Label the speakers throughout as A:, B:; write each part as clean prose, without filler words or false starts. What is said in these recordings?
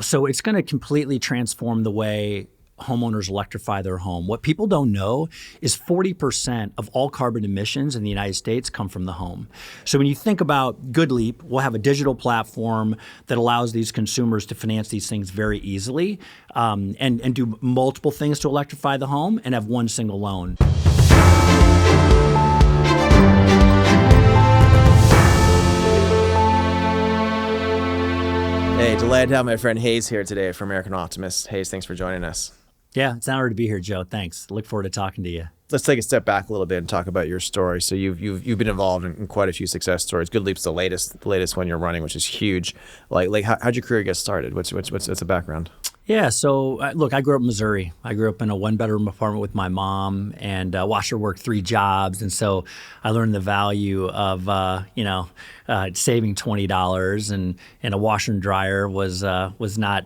A: So it's going to completely transform the way homeowners electrify their home. What people don't know is 40% of all carbon emissions in the United States come from the home. So when you think about GoodLeap, we'll have a digital platform that allows these consumers to finance these things very easily and do multiple things to electrify the home and have one single loan.
B: Hey, delighted to have my friend Hayes here today from American Optimist. Hayes, thanks for joining us.
A: Yeah, it's an honor to be here, Joe. Thanks. Look forward to talking to you.
B: Let's take a step back a little bit and talk about your story. So you've been involved in quite a few success stories. GoodLeap's the latest one you're running, which is huge. Like how'd your career get started? What's the background?
A: Yeah, so look, I grew up in Missouri. I grew up in a one-bedroom apartment with my mom and watched her work 3 jobs. And so I learned the value of, saving $20 and a washer and dryer was not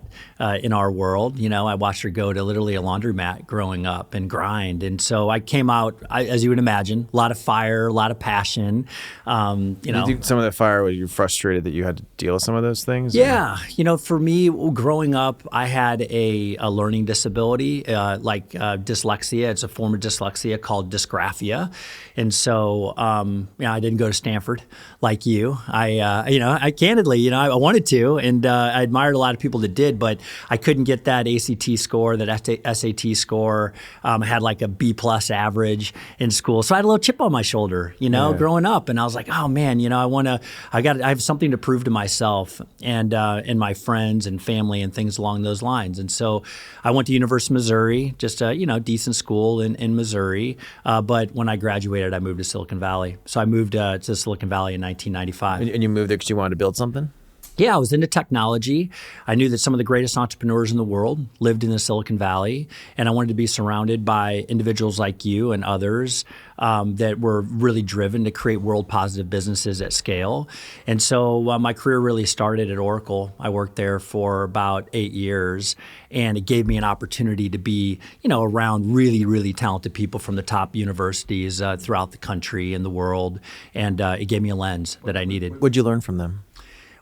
A: in our world. You know, I watched her go to literally a laundromat growing up and grind. And so I came out, as you would imagine, a lot of fire, a lot of passion.
B: You think some of that fire, were you frustrated that you had to deal with some of those things?
A: Yeah. For me, growing up, I had a learning disability, like dyslexia. It's a form of dyslexia called dysgraphia. And so, I didn't go to Stanford like you. I candidly, I wanted to, and I admired a lot of people that did, but I couldn't get that ACT score, that SAT score. I had like a B+ average in school. So I had a little chip on my shoulder, growing up. And I was like, oh man, I have something to prove to myself and my friends and family and things along those lines. And so I went to University of Missouri, just a decent school in Missouri. But when I graduated, I moved to Silicon Valley. So I moved to Silicon Valley in 1995.
B: And you moved there because you wanted to build something?
A: Yeah, I was into technology. I knew that some of the greatest entrepreneurs in the world lived in the Silicon Valley, and I wanted to be surrounded by individuals like you and others that were really driven to create world-positive businesses at scale. And so my career really started at Oracle. I worked there for about 8 years, and it gave me an opportunity to be, around really, really talented people from the top universities throughout the country and the world, and it gave me a lens that I needed.
B: What'd you learn from them?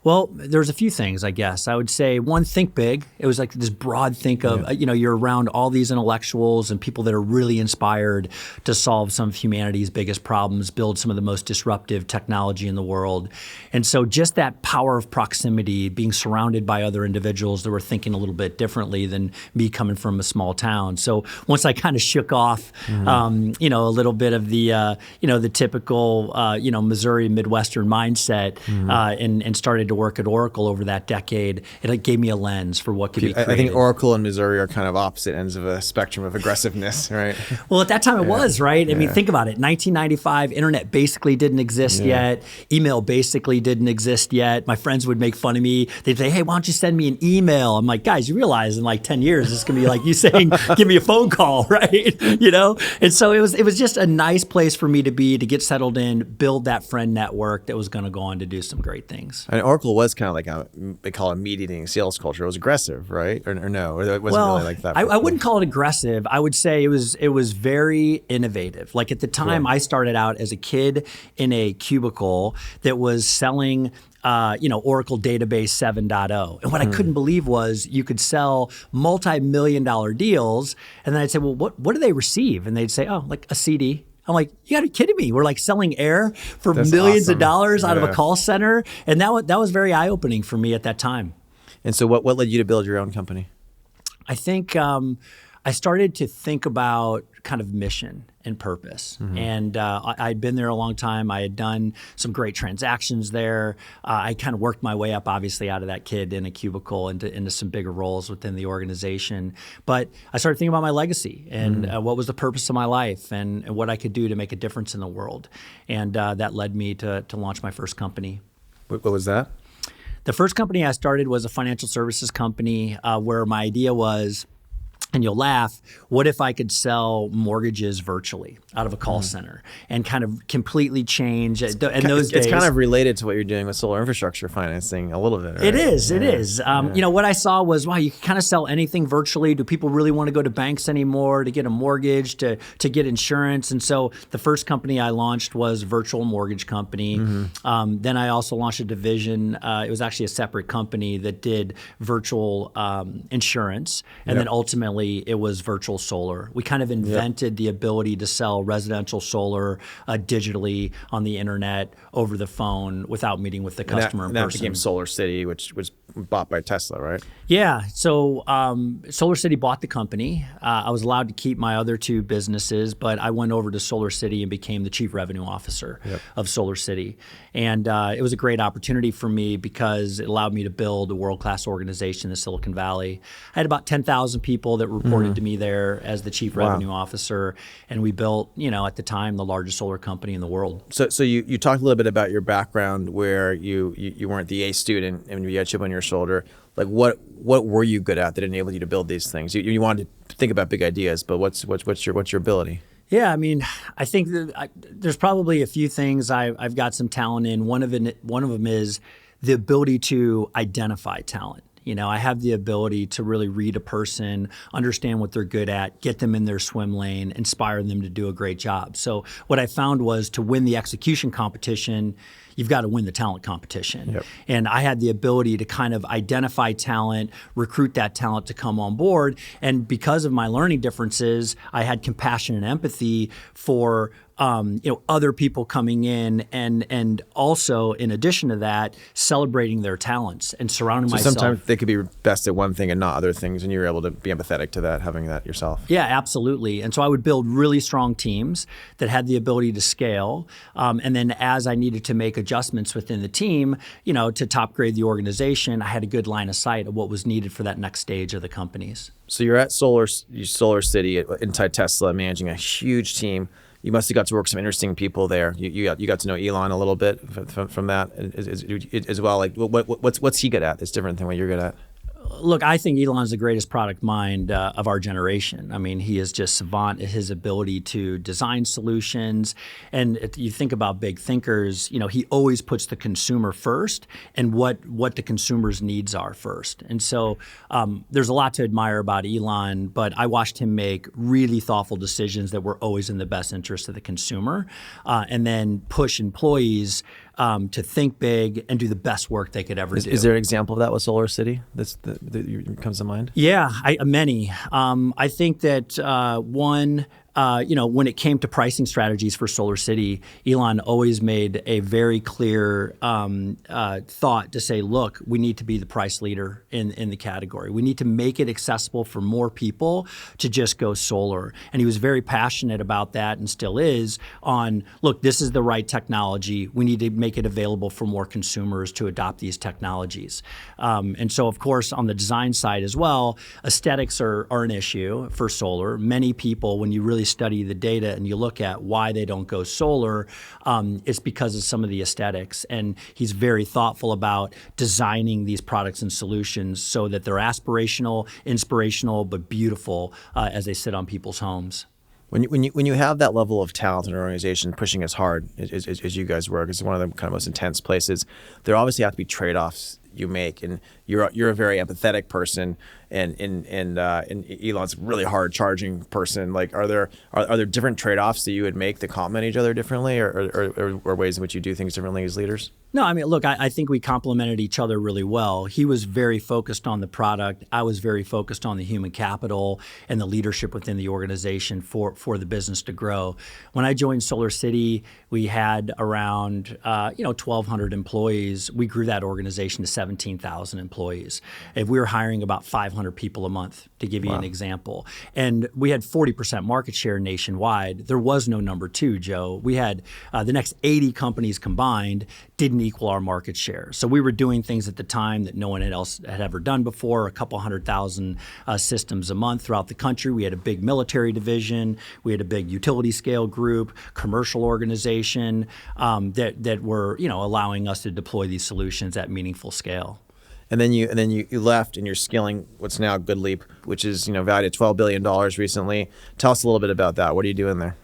A: Well, there's a few things, I guess. I would say, one, think big. It was like this broad think of, you're around all these intellectuals and people that are really inspired to solve some of humanity's biggest problems, build some of the most disruptive technology in the world. And so just that power of proximity, being surrounded by other individuals that were thinking a little bit differently than me coming from a small town. So once I kind of shook off, a little bit of the typical, Missouri Midwestern mindset and started to work at Oracle over that decade, it gave me a lens for what could be created.
B: I think Oracle and Missouri are kind of opposite ends of a spectrum of aggressiveness, right?
A: Well, at that time it was, right? I mean, think about it. 1995, internet basically didn't exist yet. Email basically didn't exist yet. My friends would make fun of me. They'd say, hey, why don't you send me an email? I'm like, guys, you realize in like 10 years, it's going to be like you saying, give me a phone call, right? And so it was just a nice place for me to be, to get settled in, build that friend network that was going to go on to do some great things.
B: And Oracle was kind of like they call it meat-eating sales culture. It was aggressive, right? Or no? Or it wasn't really like that?
A: I wouldn't call it aggressive. I would say it was very innovative. Like at the time, I started out as a kid in a cubicle that was selling Oracle Database 7.0. And what I couldn't believe was you could sell multi-million-dollar deals. And then I'd say, well, what do they receive? And they'd say, oh, like a CD. I'm like, you gotta be kidding me. We're like selling air for millions of dollars out of a call center. And that was very eye-opening for me at that time.
B: And so what led you to build your own company?
A: I think I started to think about kind of mission and purpose. And I'd been there a long time. I had done some great transactions there. I kind of worked my way up, obviously, out of that kid in a cubicle into some bigger roles within the organization. But I started thinking about my legacy and what was the purpose of my life and what I could do to make a difference in the world. And that led me to launch my first company.
B: What was that?
A: The first company I started was a financial services company where my idea was, And you'll laugh, what if I could sell mortgages virtually out of a call center and kind of completely change? In those days,
B: it's kind of related to what you're doing with solar infrastructure financing a little bit, right?
A: It is. What I saw was, wow, you can kind of sell anything virtually. Do people really want to go to banks anymore to get a mortgage, to get insurance? And so the first company I launched was a virtual mortgage company. Then I also launched a division. It was actually a separate company that did virtual insurance. And then ultimately it was virtual solar. We kind of invented the ability to sell residential solar digitally on the internet, over the phone, without meeting with the customer in person.
B: That became SolarCity, which was bought by Tesla, right?
A: Yeah. So SolarCity bought the company. I was allowed to keep my other two businesses, but I went over to SolarCity and became the chief revenue officer of SolarCity. And it was a great opportunity for me because it allowed me to build a world-class organization in the Silicon Valley. I had about 10,000 people that reported to me there as the chief revenue officer. And we built, at the time, the largest solar company in the world.
B: So you talked a little bit about your background where you weren't the A student and you had a chip on your shoulder. Like what were you good at that enabled you to build these things? You wanted to think about big ideas, but what's your ability?
A: Yeah, I mean, I think that there's probably a few things I've got some talent in. One of them is the ability to identify talent. I have the ability to really read a person, understand what they're good at, get them in their swim lane, inspire them to do a great job. So what I found was to win the execution competition, you've got to win the talent competition. And I had the ability to kind of identify talent, recruit that talent to come on board. And because of my learning differences, I had compassion and empathy for other people coming in, and also in addition to that, celebrating their talents and surrounding myself.
B: Sometimes they could be best at one thing and not other things, and you're able to be empathetic to that, having that yourself.
A: Yeah, absolutely. And so I would build really strong teams that had the ability to scale. And then as I needed to make adjustments within the team, to top grade the organization, I had a good line of sight of what was needed for that next stage of the companies.
B: So you're at SolarCity inside Tesla, managing a huge team. You must have got to work with some interesting people there. You got to know Elon a little bit from that as well. Like, what's he good at that's different than what you're good at?
A: Look, I think Elon's the greatest product mind of our generation. I mean, he is just savant at his ability to design solutions. And if you think about big thinkers, he always puts the consumer first and what the consumer's needs are first. And so there's a lot to admire about Elon, but I watched him make really thoughtful decisions that were always in the best interest of the consumer, and then push employees to think big and do the best work they could ever do.
B: Is there an example of that with SolarCity that comes to mind?
A: Yeah, many. I think that one, when it came to pricing strategies for SolarCity, Elon always made a very clear thought to say, look, we need to be the price leader in the category. We need to make it accessible for more people to just go solar. And he was very passionate about that, and still is, on, look, this is the right technology. We need to make it available for more consumers to adopt these technologies. And so, of course, on the design side as well, aesthetics are an issue for solar. Many people, when you really study the data and you look at why they don't go solar, it's because of some of the aesthetics. And he's very thoughtful about designing these products and solutions so that they're aspirational, inspirational, but beautiful as they sit on people's homes.
B: When you have that level of talent in an organization pushing as hard as you guys work, it's one of the kind of most intense places. There obviously have to be trade-offs you make, and you're a very empathetic person, and Elon's a really hard charging person. Like, are there different trade-offs that you would make that complement each other differently, or ways in which you do things differently as leaders?
A: No, I mean, look, I think we complemented each other really well. He was very focused on the product. I was very focused on the human capital and the leadership within the organization for the business to grow. When I joined SolarCity, we had around 1,200 employees. We grew that organization to 17,000 employees. If we were hiring about 500 people a month, to give you an example. And we had 40% market share nationwide. There was no number two, Joe. We had the next 80 companies combined didn't equal our market share. So we were doing things at the time that no one else had ever done before, a couple 100,000 systems a month throughout the country. We had a big military division. We had a big utility scale group, commercial organization that were allowing us to deploy these solutions at meaningful scale.
B: and then you left, and you're scaling what's now GoodLeap, which is valued at $12 billion recently. Tell us a little bit about that. What are you doing there?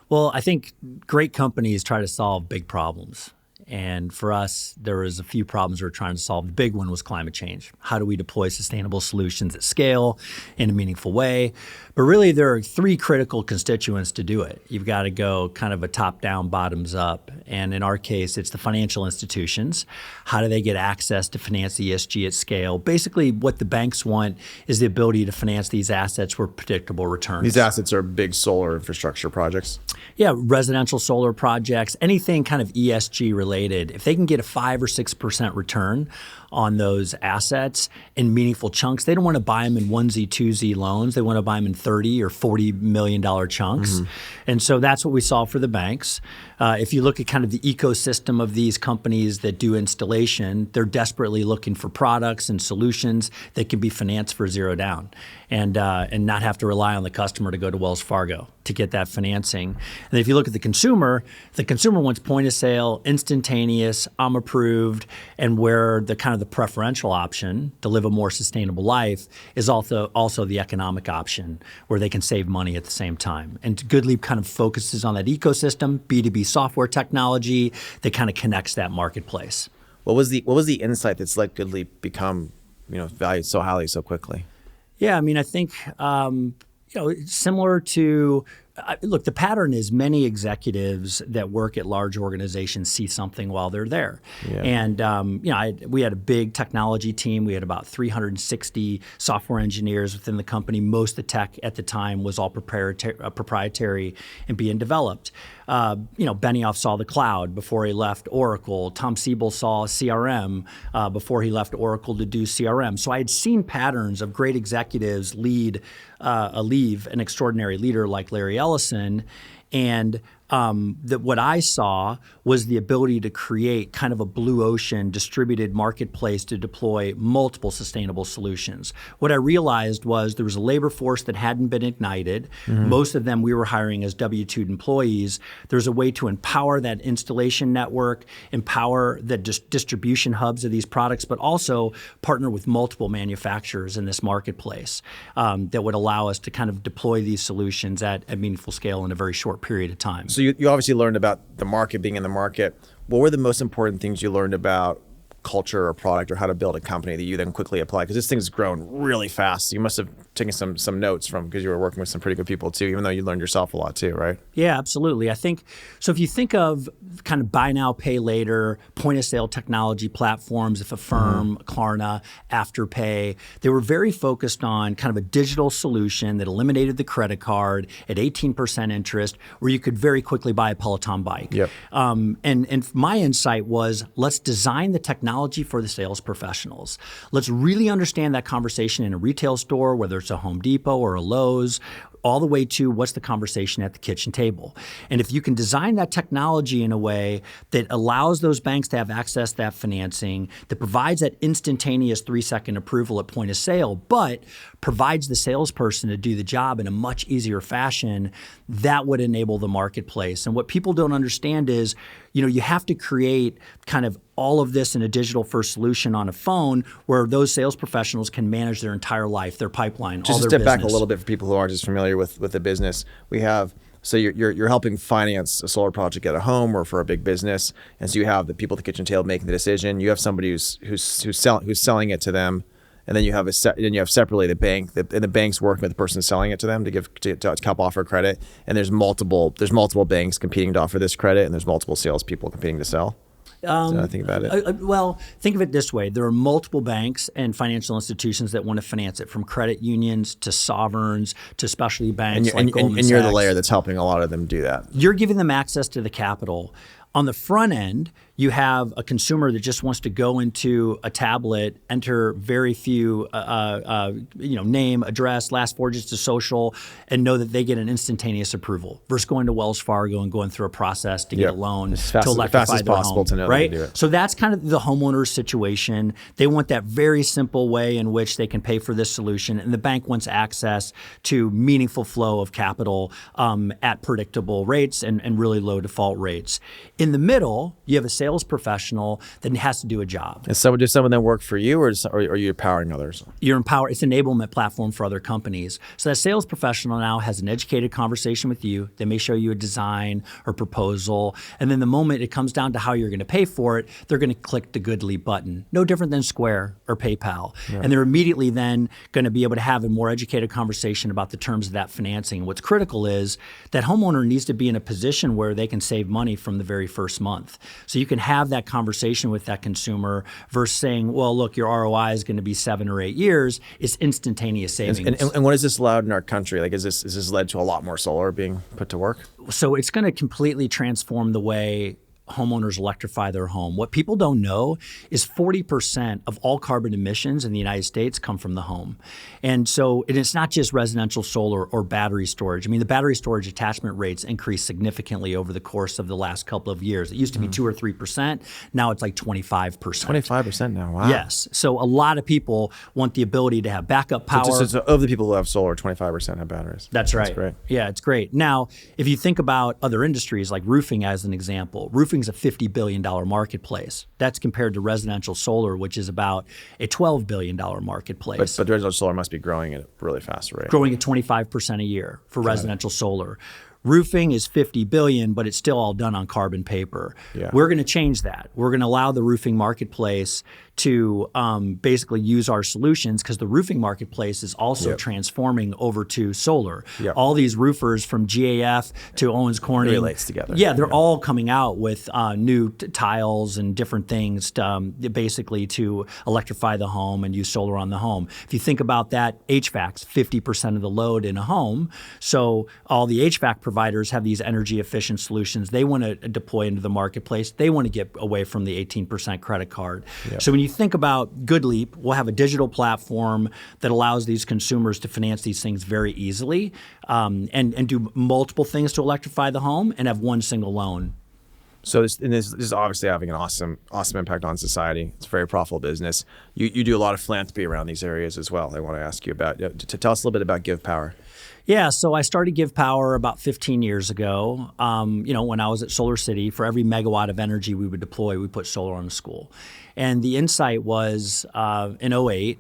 A: Well, I think great companies try to solve big problems. And for us, there was a few problems we were trying to solve. The big one was climate change. How do we deploy sustainable solutions at scale in a meaningful way? But really, there are three critical constituents to do it. You've got to go kind of a top-down, bottoms-up. And in our case, it's the financial institutions. How do they get access to finance ESG at scale? Basically, what the banks want is the ability to finance these assets with predictable returns.
B: These assets are big solar infrastructure projects.
A: Yeah, residential solar projects, anything kind of ESG related. If they can get a 5 or 6% return on those assets in meaningful chunks, they don't want to buy them in onesie, twosie loans. They want to buy them in $30 or $40 million chunks. And so that's what we saw for the banks. If you look at kind of the ecosystem of these companies that do installation, they're desperately looking for products and solutions that can be financed for zero down and not have to rely on the customer to go to Wells Fargo to get that financing. And if you look at the consumer wants point of sale, instantaneous, I'm approved, and where the kind of the preferential option to live a more sustainable life is also the economic option where they can save money at the same time. And GoodLeap kind of focuses on that ecosystem, B2B software technology that kind of connects that marketplace.
B: What was the insight that's let GoodLeap become valued so highly so quickly?
A: Yeah, I mean, I think similar to look, the pattern is many executives that work at large organizations see something while they're there. Yeah. And we had a big technology team. We had about 360 software engineers within the company. Most of the tech at the time was all proprietary and being developed. Benioff saw the cloud before he left Oracle. Tom Siebel saw CRM before he left Oracle to do CRM. So I had seen patterns of great executives leave an extraordinary leader like Larry Ellison, and what I saw was the ability to create kind of a blue ocean distributed marketplace to deploy multiple sustainable solutions. What I realized was there was a labor force that hadn't been ignited. Most of them we were hiring as W-2 employees. There's a way to empower that installation network, empower the distribution hubs of these products, but also partner with multiple manufacturers in this marketplace that would allow us to kind of deploy these solutions at a meaningful scale in a very short period of time.
B: So you obviously learned about the market, being in the market. What were the most important things you learned about culture or product or how to build a company that you then quickly apply? Because this thing's grown really fast. You must have taken some notes because you were working with some pretty good people too, even though you learned yourself a lot too, right?
A: Yeah, absolutely. I think, so if you think of kind of buy now, pay later, point of sale technology platforms, if Affirm, Klarna, Afterpay, they were very focused on kind of a digital solution that eliminated the credit card at 18% interest where you could very quickly buy a Peloton bike.
B: Yep.
A: And my insight was, let's design the technology for the sales professionals. Let's really understand that conversation in a retail store, whether it's a Home Depot or a Lowe's, all the way to what's the conversation at the kitchen table. And if you can design that technology in a way that allows those banks to have access to that financing, that provides that instantaneous 3-second approval at point of sale, but provides the salesperson to do the job in a much easier fashion, that would enable the marketplace. And what people don't understand is, you have to create kind of all of this in a digital first solution on a phone where those sales professionals can manage their entire life, their pipeline,
B: all their business. Just to step back a little bit for people who aren't as familiar with the business. So you're helping finance a solar project at a home or for a big business, and so you have the people at the kitchen table making the decision. You have somebody who's selling it to them, and then you have separately the bank, and the bank's working with the person selling it to them to help offer credit. And there's multiple banks competing to offer this credit, and there's multiple salespeople competing to sell. I think about it.
A: Well, think of it this way. There are multiple banks and financial institutions that want to finance it, from credit unions to sovereigns to specialty banks like Goldman Sachs.
B: And you're the layer that's helping a lot of them do that.
A: You're giving them access to the capital. On the front end, you have a consumer that just wants to go into a tablet, enter very few, name, address, last 4 digits of social, and know that they get an instantaneous approval versus going to Wells Fargo and going through a process to get a loan to electrify their home.
B: To know
A: right?
B: Do it.
A: So that's kind of the homeowner's situation. They want that very simple way in which they can pay for this solution, and the bank wants access to meaningful flow of capital at predictable rates and really low default rates. In the middle, you have a sales professional that has to do a job.
B: And so, do some of them work for you, or are you empowering others?
A: You're empowered. It's an enablement platform for other companies. So that sales professional now has an educated conversation with you. They may show you a design or proposal. And then the moment it comes down to how you're going to pay for it, they're going to click the GoodLeap button. No different than Square or PayPal. Yeah. And they're immediately then going to be able to have a more educated conversation about the terms of that financing. What's critical is that homeowner needs to be in a position where they can save money from the very first month. So you can have that conversation with that consumer versus saying, well, look, your ROI is going to be 7 or 8 years. It's instantaneous savings.
B: And what has this allowed in our country? Like, is this led to a lot more solar being put to work?
A: So it's going to completely transform the way homeowners electrify their home. What people don't know is 40% of all carbon emissions in the United States come from the home. And so it's not just residential solar or battery storage. I mean, the battery storage attachment rates increased significantly over the course of the last couple of years. It used to be 2 or 3%. Now it's like 25%.
B: 25% now, wow.
A: Yes. So a lot of people want the ability to have backup power.
B: So of the people who have solar, 25% have batteries.
A: That's right.
B: That's great.
A: Yeah, it's great. Now, if you think about other industries like roofing as an example, roofing is a $50 billion marketplace. That's compared to residential solar, which is about a $12 billion marketplace.
B: But residential solar must be growing at a really fast rate.
A: Growing at 25% a year for residential solar. Roofing is $50 billion, but it's still all done on carbon paper.
B: Yeah.
A: We're going to change that. We're going to allow the roofing marketplace to basically use our solutions because the roofing marketplace is also transforming over to solar. All these roofers from GAF to Owens Corning.
B: It relates together.
A: Yeah, they're all coming out with new tiles and different things basically to electrify the home and use solar on the home. If you think about that, HVAC's 50% of the load in a home. So all the HVAC providers have these energy efficient solutions they want to deploy into the marketplace. They want to get away from the 18% credit card. So when you think about GoodLeap, we'll have a digital platform that allows these consumers to finance these things very easily and do multiple things to electrify the home and have one single loan.
B: So this is obviously having an awesome impact on society. It's a very profitable business. You do a lot of philanthropy around these areas as well. I want to ask you about to tell us a little bit about GivePower.
A: Yeah, so I started GivePower about 15 years ago. When I was at SolarCity, for every megawatt of energy we would deploy, we put solar on a school. And the insight was in 2008,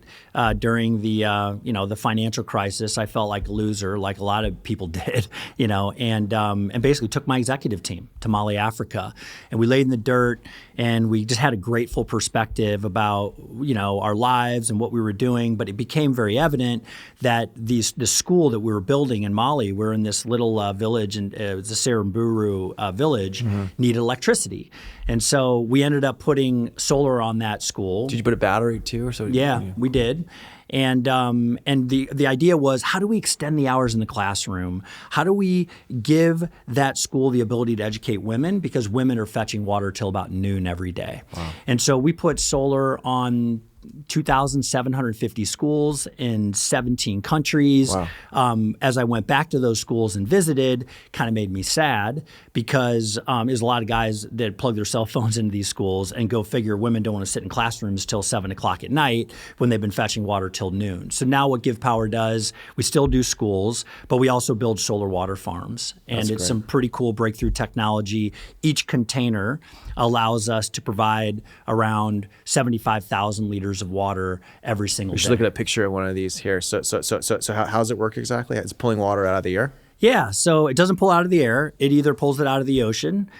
A: during the financial crisis, I felt like a loser, like a lot of people did, and basically took my executive team to Mali, Africa, and we laid in the dirt, and we just had a grateful perspective about our lives and what we were doing. But it became very evident that the school that we were building in Mali, we're in this little village, and the Seramburu village, needed electricity. And so we ended up putting solar on that school.
B: Did you put a battery too?
A: Yeah, we did. And the idea was, how do we extend the hours in the classroom? How do we give that school the ability to educate women? Because women are fetching water till about noon every day. Wow. And so we put solar on 2,750 schools in 17 countries. Wow. As I went back to those schools and visited, kind of made me sad because there's a lot of guys that plug their cell phones into these schools, and go figure, women don't want to sit in classrooms till 7 o'clock at night when they've been fetching water till noon. So now what GivePower does, we still do schools, but we also build solar water farms. And it's some pretty cool breakthrough technology. Each container allows us to provide around 75,000 liters of water every single day.
B: We should look at a picture of one of these here. So how does it work exactly? It's pulling water out of the air?
A: Yeah, so it doesn't pull out of the air. It either pulls it out of the ocean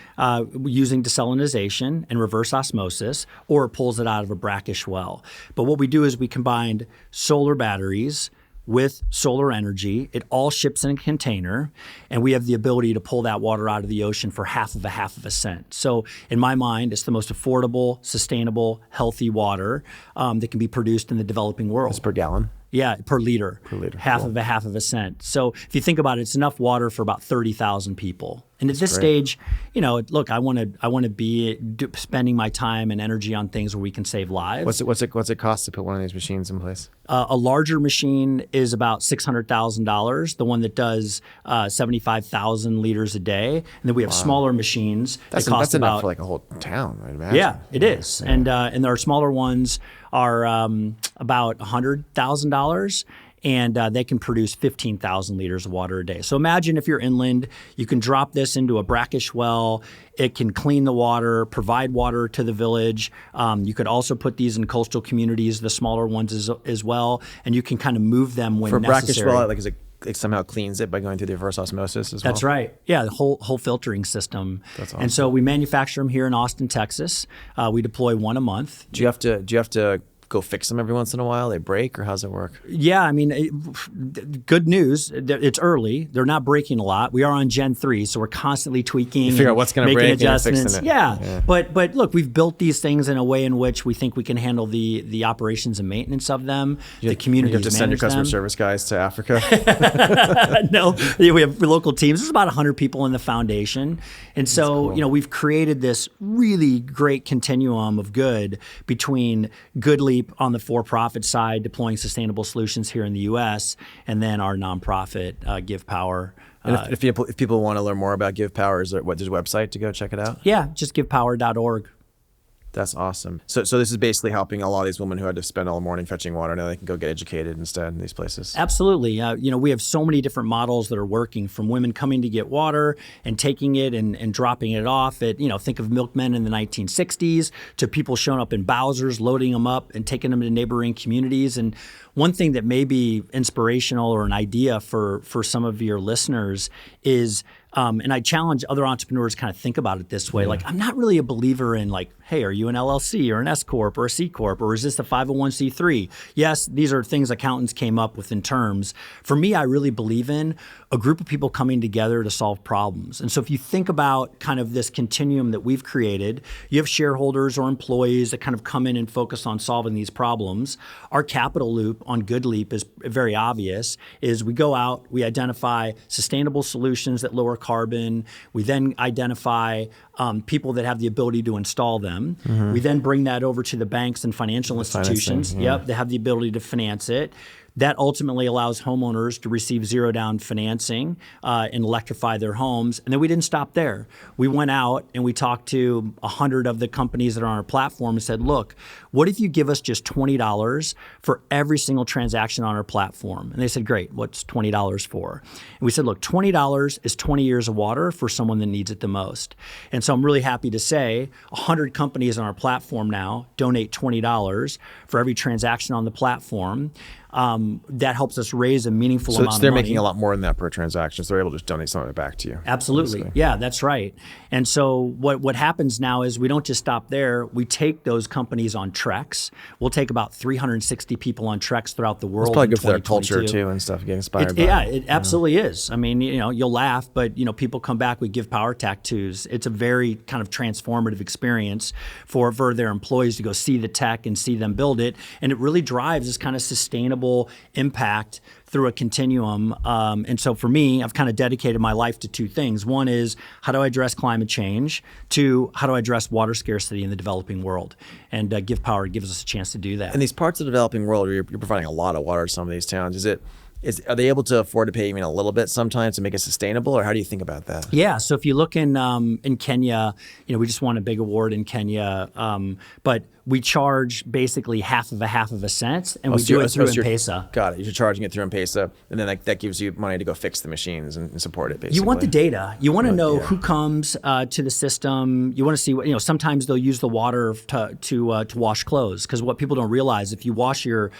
A: using desalinization and reverse osmosis, or it pulls it out of a brackish well. But what we do is we combined solar batteries with solar energy. It all ships in a container, and we have the ability to pull that water out of the ocean for half of a cent. So in my mind, it's the most affordable, sustainable, healthy water that can be produced in the developing world.
B: That's per gallon?
A: Yeah, per liter.
B: Per liter.
A: Half of a cent. So if you think about it, it's enough water for about 30,000 people. And at this stage, look, I want to be spending my time and energy on things where we can save lives.
B: What's it cost to put one of these machines in place?
A: A larger machine is about $600,000. The one that does 75,000 liters a day, and then we have smaller machines.
B: That's enough for like a whole town, I'd imagine.
A: Yeah, it is. Yeah. And our smaller ones are about $100,000. and they can produce 15,000 liters of water a day. So imagine if you're inland, you can drop this into a brackish well. It can clean the water, provide water to the village. You could also put these in coastal communities, the smaller ones as well, and you can kind of move them when necessary.
B: For brackish well, like is it somehow cleans it by going through the reverse osmosis as well?
A: That's right. Yeah, the whole filtering system.
B: That's awesome.
A: And so we manufacture them here in Austin, Texas. We deploy one a month.
B: Do you have to go fix them every once in a while? They break, or how's it work?
A: Yeah, I mean, good news. It's early. They're not breaking a lot. We are on Gen 3, so we're constantly tweaking.
B: You figure out what's going to break
A: adjustments.
B: And fixing it.
A: Yeah. But look, we've built these things in a way in which we think we can handle the operations and maintenance of them. The community.
B: You have to send your customer service guys to Africa?
A: No, we have local teams. There's about 100 people in the foundation. And so, cool. We've created this really great continuum of good between GoodLeap on the for-profit side, deploying sustainable solutions here in the U.S., and then our nonprofit, GivePower.
B: And if people want to learn more about GivePower, there's a website to go check it out?
A: Yeah, just givepower.org.
B: That's awesome. So this is basically helping a lot of these women who had to spend all morning fetching water. Now they can go get educated instead in these places.
A: Absolutely. We have so many different models that are working, from women coming to get water and taking it and dropping it off at, think of milkmen in the 1960s, to people showing up in Bowsers, loading them up and taking them to neighboring communities. And one thing that may be inspirational or an idea for some of your listeners is, and I challenge other entrepreneurs to kind of think about it this way. Like, I'm not really a believer in hey, are you an LLC or an S Corp or a C Corp, or is this a 501c3? Yes, these are things accountants came up with in terms. For me, I really believe in a group of people coming together to solve problems. And so if you think about kind of this continuum that we've created, you have shareholders or employees that kind of come in and focus on solving these problems. Our capital loop on GoodLeap is very obvious, is we go out, we identify sustainable solutions that lower carbon. We then identify people that have the ability to install them. We then bring that over to the banks and financial institutions. Yep, they have the ability to finance it. That ultimately allows homeowners to receive zero down financing and electrify their homes. And then we didn't stop there. We went out and we talked to 100 of the companies that are on our platform and said, look, what if you give us just $20 for every single transaction on our platform? And they said, great, what's $20 for? And we said, look, $20 is 20 years of water for someone that needs it the most. And so I'm really happy to say 100 companies on our platform now donate $20 for every transaction on the platform. That helps us raise a meaningful amount of money.
B: So they're making a lot more than that per transaction, so they're able to just donate some of it back to you.
A: Absolutely. Basically. Yeah, that's right. And so what happens now is we don't just stop there. We take those companies on treks. We'll take about 360 people on treks throughout the world.
B: It's probably good for their culture too and stuff, get inspired by it.
A: Yeah, it absolutely is. I mean, you'll laugh, but people come back with GivePower tattoos. It's a very kind of transformative experience for their employees to go see the tech and see them build it. And it really drives this kind of sustainable impact through a continuum. And so for me, I've kind of dedicated my life to two things. One is, how do I address climate change? Two, how do I address water scarcity in the developing world? And GivePower gives us a chance to do that.
B: In these parts of the developing world where you're providing a lot of water to some of these towns, are they able to afford to pay even a little bit sometimes to make it sustainable, or how do you think about that?
A: Yeah, so if you look in Kenya, we just won a big award in Kenya, but we charge basically half of a cent, and we do it through M-Pesa.
B: Got it. You're charging it through M-Pesa, and then that gives you money to go fix the machines and support it, basically.
A: You want the data. You want to know who comes to the system. You want to see sometimes they'll use the water to wash clothes, because what people don't realize, if you wash your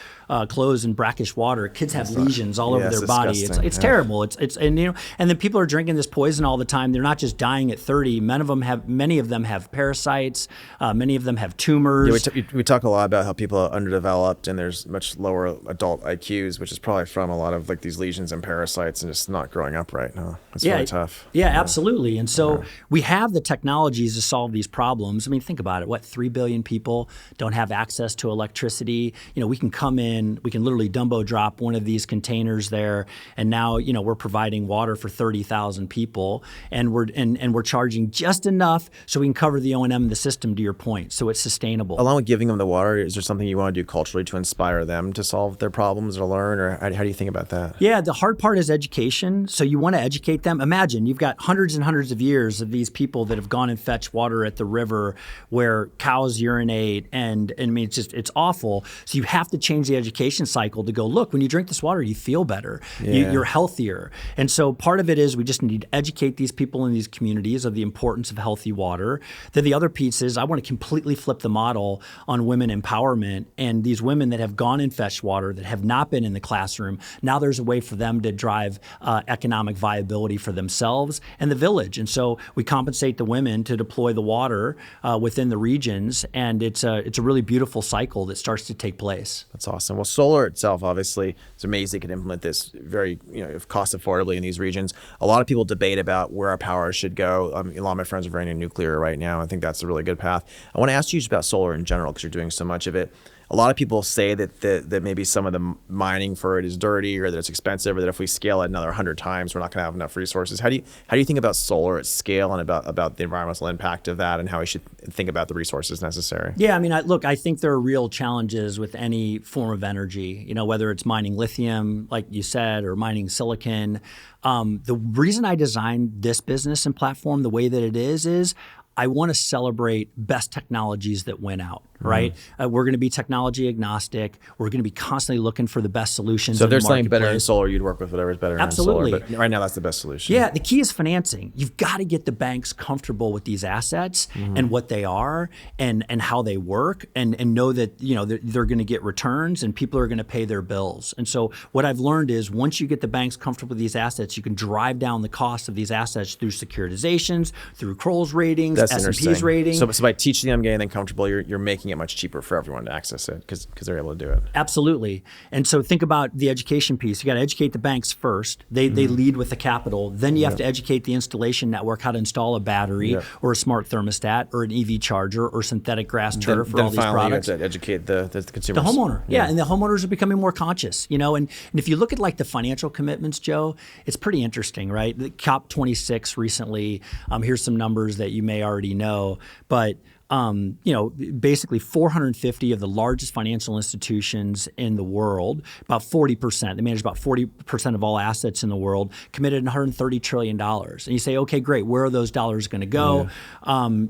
A: clothes in brackish water, kids have lesions all over their body. It's terrible. And then people are drinking this poison all the time. They're not just dying at 30. Many of them have parasites. Many of them have tumors.
B: We talk a lot about how people are underdeveloped and there's much lower adult IQs, which is probably from a lot of these lesions and parasites and just not growing up right. No, it's really tough.
A: Yeah, absolutely. And so we have the technologies to solve these problems. I mean, think about it. 3 billion people don't have access to electricity. We can come in, we can literally Dumbo drop one of these containers there, and now we're providing water for 30,000 people, and we're charging just enough so we can cover the O&M in the system. To your point, so it's sustainable.
B: along with giving them the water, is there something you want to do culturally to inspire them to solve their problems or learn, or how do you think about that?
A: Yeah, the hard part is education. So you want to educate them. Imagine you've got hundreds and hundreds of years of these people that have gone and fetched water at the river where cows urinate, and I mean, it's awful. So you have to change the education cycle to go, look, when you drink this water, you feel better, you're healthier. And so part of it is we just need to educate these people in these communities of the importance of healthy water. Then the other piece is I want to completely flip the model on women empowerment, and these women that have gone and fetched water, that have not been in the classroom, now there's a way for them to drive economic viability for themselves and the village. And so we compensate the women to deploy the water within the regions, and it's a really beautiful cycle that starts to take place.
B: That's awesome. Well, solar itself, obviously, it's amazing they can implement this very, cost affordably in these regions. A lot of people debate about where our power should go. A lot of my friends are very into nuclear right now. I think that's a really good path. I want to ask you just about solar in general, because you're doing so much of it. A lot of people say that maybe some of the mining for it is dirty, or that it's expensive, or that if we scale it another 100 times, we're not going to have enough resources. How do you think about solar at scale, and about the environmental impact of that, and how we should think about the resources necessary?
A: Yeah, I mean, I think there are real challenges with any form of energy, whether it's mining lithium, like you said, or mining silicon. The reason I designed this business and platform the way that it is I want to celebrate best technologies that win out, right? We're going to be technology agnostic. We're going to be constantly looking for the best solutions.
B: So if there's something better in solar, you'd work with whatever's better in solar. But right now, that's the best solution.
A: Yeah, the key is financing. You've got to get the banks comfortable with these assets and what they are and how they work, and know that they're going to get returns and people are going to pay their bills. And so what I've learned is once you get the banks comfortable with these assets, you can drive down the cost of these assets through securitizations, through Kroll's ratings, S&P's ratings.
B: So by teaching them, getting them comfortable, you're making it much cheaper for everyone to access it because they're able to do it.
A: Absolutely. And so think about the education piece. You got to educate the banks first. They lead with the capital. Then you have to educate the installation network how to install a battery or a smart thermostat or an EV charger or synthetic grass turf for all these products.
B: You have to educate the consumers.
A: The homeowner. Yeah, and the homeowners are becoming more conscious. And if you look at like the financial commitments, Joe, it's pretty interesting, right? The COP26 recently, here's some numbers that you may already know, but basically 450 of the largest financial institutions in the world, about 40%, they manage about 40% of all assets in the world, committed $130 trillion. And you say, okay, great, where are those dollars going to go?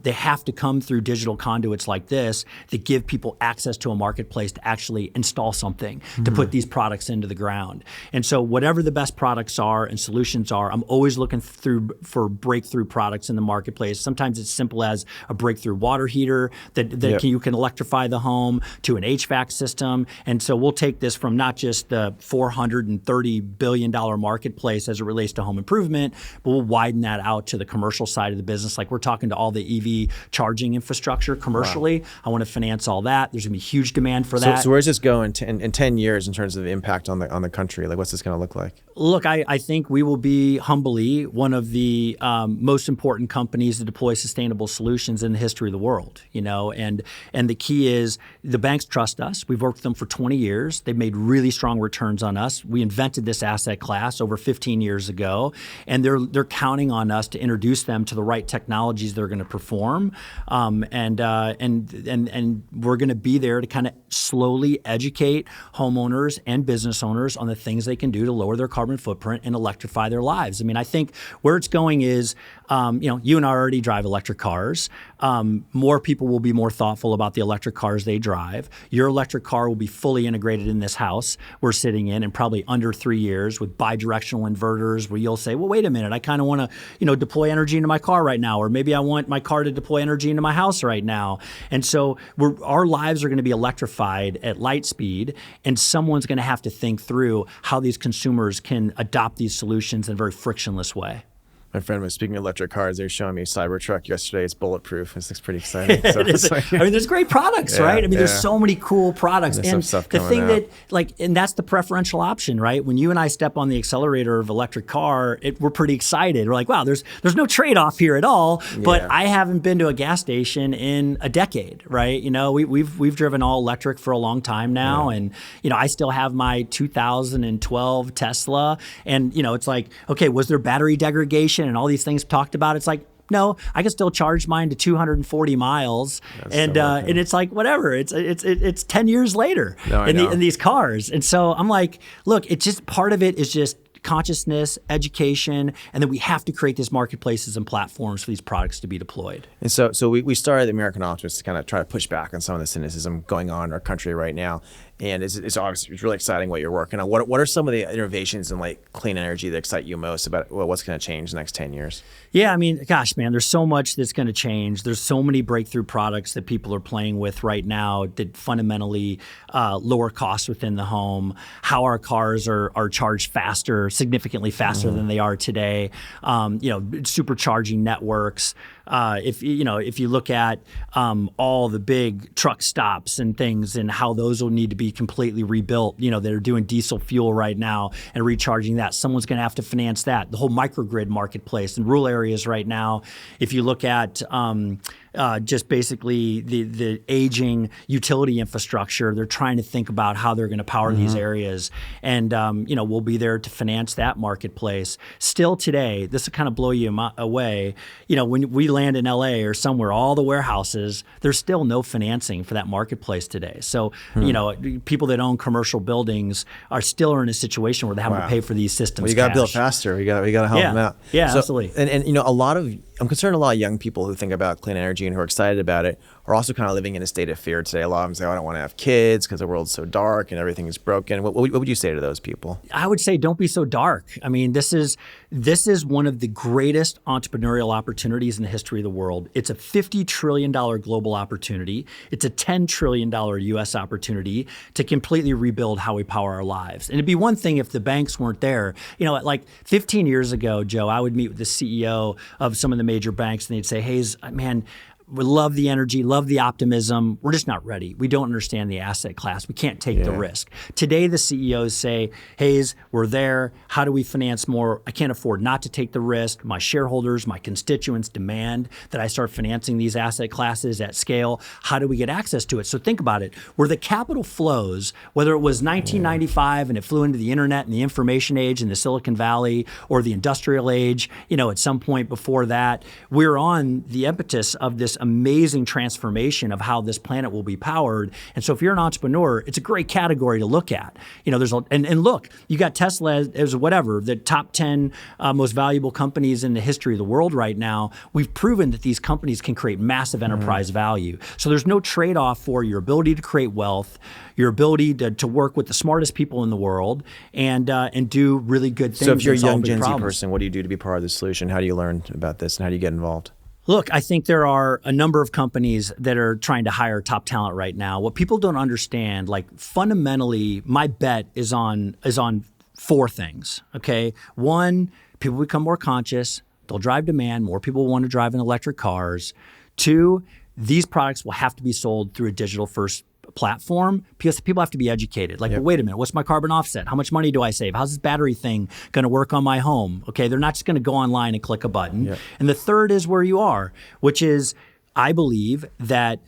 A: They have to come through digital conduits like this that give people access to a marketplace to actually install something, to put these products into the ground. And so whatever the best products are and solutions are, I'm always looking for breakthrough products in the marketplace. Sometimes it's simple as a breakthrough water heater that you can electrify the home, to an HVAC system. And so we'll take this from not just the $430 billion marketplace as it relates to home improvement, but we'll widen that out to the commercial side of the business. Like we're talking to all the EV charging infrastructure commercially. Wow. I want to finance all that. There's going to be huge demand for that.
B: So where's this go in 10 years in terms of the impact on the country? Like what's this going to look like?
A: Look, I think we will be humbly one of the most important companies to deploy sustainable solutions in the history of the world. And the key is the banks trust us. We've worked with them for 20 years. They've made really strong returns on us. We invented this asset class over 15 years ago, and they're counting on us to introduce them to the right technologies they're going to perform. And we're going to be there to kind of slowly educate homeowners and business owners on the things they can do to lower their carbon footprint and electrify their lives. I mean, I think where it's going is, you and I already drive electric cars. More people will be more thoughtful about the electric cars they drive. Your electric car will be fully integrated in this house we're sitting in probably under 3 years with bi-directional inverters where you'll say, well, wait a minute, I kind of want to, deploy energy into my car right now, or maybe I want my car to deploy energy into my house right now. And so our lives are going to be electrified at light speed, and someone's going to have to think through how these consumers can adopt these solutions in a very frictionless way.
B: My friend was speaking of electric cars. They were showing me a Cybertruck yesterday. It's bulletproof. This looks pretty exciting. So
A: I mean, there's great products, right? I mean, there's so many cool products.
B: There's
A: and
B: some stuff
A: the
B: coming
A: thing
B: out.
A: and that's the preferential option, right? When you and I step on the accelerator of electric car, we're pretty excited. We're like, wow, there's no trade-off here at all. But I haven't been to a gas station in a decade, right? We've driven all electric for a long time now, and I still have my 2012 Tesla, and it's like, okay, was there battery degradation and all these things talked about? It's like, No, I can still charge mine to 240 miles, and it's like whatever. It's 10 years later in these cars, and so I'm like, look, it's just part of it is just consciousness, education, and then we have to create these marketplaces and platforms for these products to be deployed.
B: And so we started the American Optimist to kind of try to push back on some of the cynicism going on in our country right now. And it's obviously really exciting what you're working on. What are some of the innovations in like clean energy that excite you most about what's going to change in the next 10 years?
A: Yeah, I mean, gosh, man, there's so much that's going to change. There's so many breakthrough products that people are playing with right now that fundamentally lower costs within the home, how our cars are charged faster, significantly faster than they are today, supercharging networks. If you look at all the big truck stops and things and how those will need to be completely rebuilt, they're doing diesel fuel right now and recharging that. Someone's going to have to finance that. The whole microgrid marketplace in rural areas right now. If you look at just basically the aging utility infrastructure, they're trying to think about how they're going to power these areas. And, we'll be there to finance that marketplace. Still today, this will kind of blow you away. When we land in LA or somewhere, all the warehouses, there's still no financing for that marketplace today. So, people that own commercial buildings are still in a situation where they have to pay for these systems.
B: Well, you got to build faster. We got to help them out.
A: Yeah, absolutely.
B: And I'm concerned a lot of young people who think about clean energy and who are excited about it are also kind of living in a state of fear today. A lot of them say, I don't want to have kids because the world's so dark and everything is broken. What would you say to those people?
A: I would say don't be so dark. I mean, this is one of the greatest entrepreneurial opportunities in the history of the world. It's a $50 trillion global opportunity. It's a $10 trillion US opportunity to completely rebuild how we power our lives. And it'd be one thing if the banks weren't there. Like 15 years ago, Joe, I would meet with the CEO of some of the major banks and they'd say, hey, man, we love the energy, love the optimism. We're just not ready. We don't understand the asset class. We can't take the risk. Today, the CEOs say, Hayes, we're there. How do we finance more? I can't afford not to take the risk. My shareholders, my constituents demand that I start financing these asset classes at scale. How do we get access to it? So think about it. Where the capital flows, whether it was 1995 and it flew into the internet and the information age in the Silicon Valley or the industrial age, at some point before that, we're on the impetus of this amazing transformation of how this planet will be powered. And so if you're an entrepreneur, it's a great category to look at. And look, you got Tesla as whatever, the top 10 most valuable companies in the history of the world right now. We've proven that these companies can create massive enterprise value. So there's no trade-off for your ability to create wealth, your ability to work with the smartest people in the world and do really good things.
B: So if you're a young Gen Z person, what do you do to be part of the solution? How do you learn about this and how do you get involved?
A: Look, I think there are a number of companies that are trying to hire top talent right now. What people don't understand, like fundamentally, my bet is on four things, okay? One, people become more conscious. They'll drive demand. More people want to drive in electric cars. Two, these products will have to be sold through a digital-first platform because people have to be educated. Like, well, wait a minute, what's my carbon offset? How much money do I save? How's this battery thing going to work on my home? Okay, they're not just going to go online and click a button. And the third is where you are, which is I believe that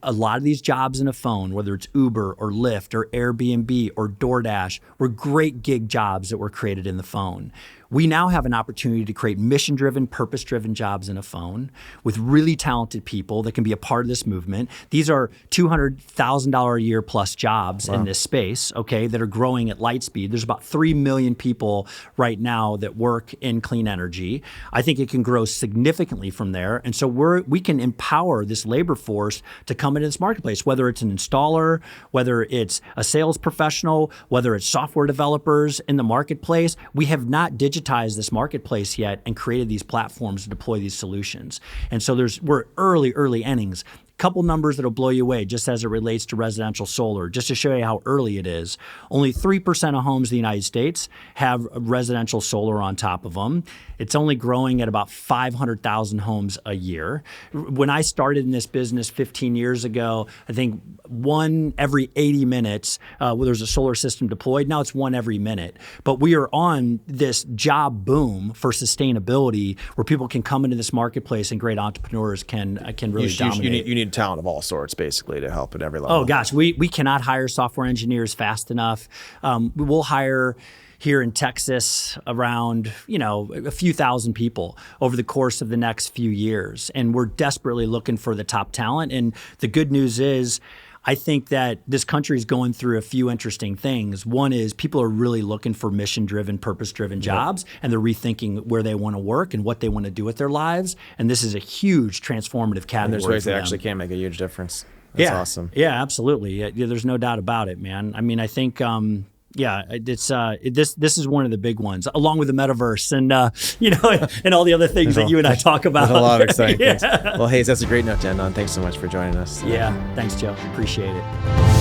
A: a lot of these jobs in a phone, whether it's Uber or Lyft or Airbnb or DoorDash, were great gig jobs that were created in the phone. We now have an opportunity to create mission-driven, purpose-driven jobs in a phone with really talented people that can be a part of this movement. These are $200,000 a year plus jobs in this space, okay, that are growing at light speed. There's about 3 million people right now that work in clean energy. I think it can grow significantly from there. And so we can empower this labor force to come into this marketplace, whether it's an installer, whether it's a sales professional, whether it's software developers in the marketplace. We have not digitized this marketplace yet and created these platforms to deploy these solutions. And so we're early innings. Couple numbers that'll blow you away just as it relates to residential solar, just to show you how early it is. Only 3% of homes in the United States have residential solar on top of them. It's only growing at about 500,000 homes a year. When I started in this business 15 years ago, I think one every 80 minutes where there's a solar system deployed. Now it's one every minute. But we are on this job boom for sustainability where people can come into this marketplace and great entrepreneurs can really dominate.
B: You need talent of all sorts, basically, to help at every level.
A: Oh, gosh, we cannot hire software engineers fast enough. We'll hire here in Texas around, a few thousand people over the course of the next few years. And we're desperately looking for the top talent. And the good news is, I think that this country is going through a few interesting things. One is people are really looking for mission-driven, purpose-driven jobs, and they're rethinking where they want to work and what they want to do with their lives. And this is a huge transformative category. And
B: there's ways
A: they
B: actually can make a huge difference. That's awesome.
A: Yeah, absolutely. Yeah, there's no doubt about it, man. I mean, I think this is one of the big ones, along with the metaverse and and all the other things that you and I talk about.
B: There's a lot of exciting things. Well, Hayes, that's a great note to end on. Thanks so much for joining us.
A: Yeah, thanks, Joe. Appreciate it.